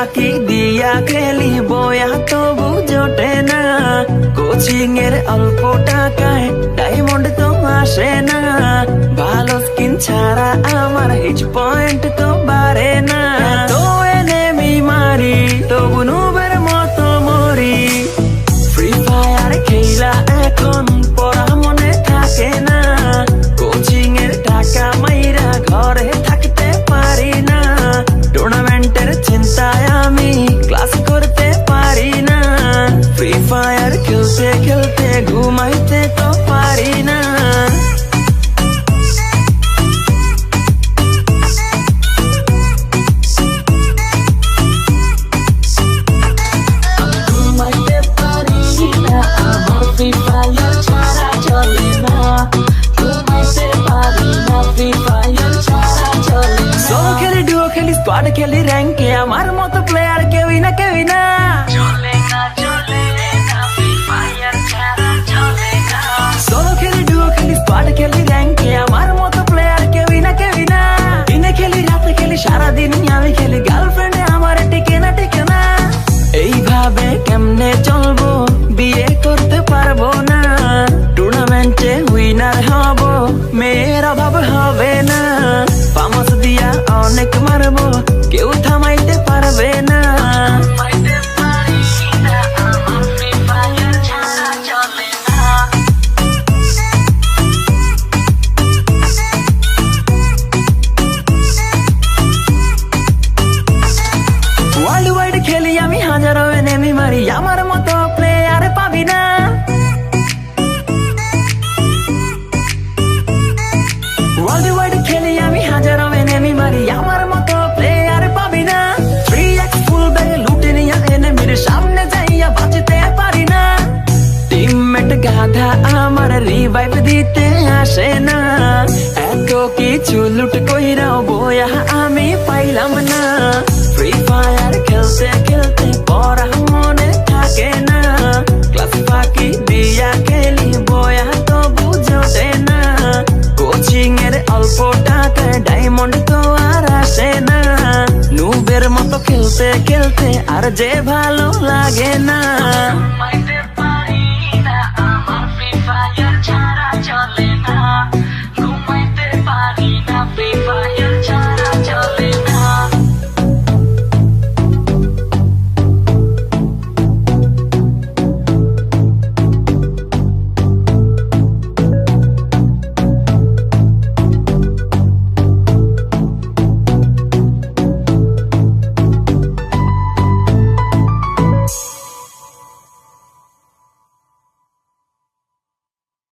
ফাঁকি দিয়া খেলি বয়া তবু জোটে না, কোচিং এর অল্প টাকায় ডায়মন্ড তো আসে না, ভালো স্কিন ছাড়া আমার হিচ পয়েন্ট তো বাড়ে না। তো এনেমি মারি তবু নুবের মতো মরি, ফ্রি ফায়ার খেলা এখন পড়া মনে থাকে না, কোচিং এর টাকা মাইরা ঘরে থাকতে পারি না, টুর্নামেন্টের চিন্তায় আমি ক্লাস করতে পারি না, ফ্রি ফায়ার খেলতে খেলতে ঘুমাইতে তো পারি না। ঘুমাইতে পারি না, আমার ফ্রি ফায়ার ছাড়া চলে না, ঘুমাইতে পারি না, ফ্রি ফায়ার ছাড়া চলে না। সোলো খেলি, ডুও খেলি, স্কোয়াড খেলি, র্যাঙ্কে আমার মতো প্লেয়ার কেউই না, কেউই না। সোলো খেলি, ডুও খেলি, স্কোয়াড খেলি, র্যাঙ্কে আমার মতো প্লেয়ার কেউই না, কেউই না। দিনে খেলি, রাতে খেলি, সারাদিন আমি খেলি, গার্লফ্রেন্ডে আমার টিকে না, টিকে না। এইভাবে কেমনে চলবো, বিয়ে করতে পারবো না, টুর্নামেন্টে উইনার হব, মেয়ের অভাব হবে না, পামাস দিয়া অনেক মারবো, কেউ থামাইতে পারবে না। ওয়ার্ল্ড ওয়াইড খেলি আমি, হাজারো এনেমি মারি, আমার মতো প্লেয়ার পাবি না। ওয়ার্ল্ড ওয়াইড খেলি আমি, হাজারো এনেমি মারি, আমার মতো প্লেয়ার পাবি না। 3x ফুল ব্যাগে লুটে নিয়া এনেমির সামনে যাইয়া বাঁচতে পারি না, টিমমেট গাধা আমার রিভাইভ দিতে আসে না, এত কিছু লুট কইরাও বয়া আমি পাইলাম না, ফ্রি ফায়ার খেলতে খেলতে পড়া মনে থাকে না, ক্লাস ফাঁকি দিয়া খেলি বয়া তবু জোটে না, কোচিং এর অল্প টাকায় ডায়মন্ড তো আর আসে না, নুবের মতো খেলতে খেলতে আর যে ভালো লাগে না।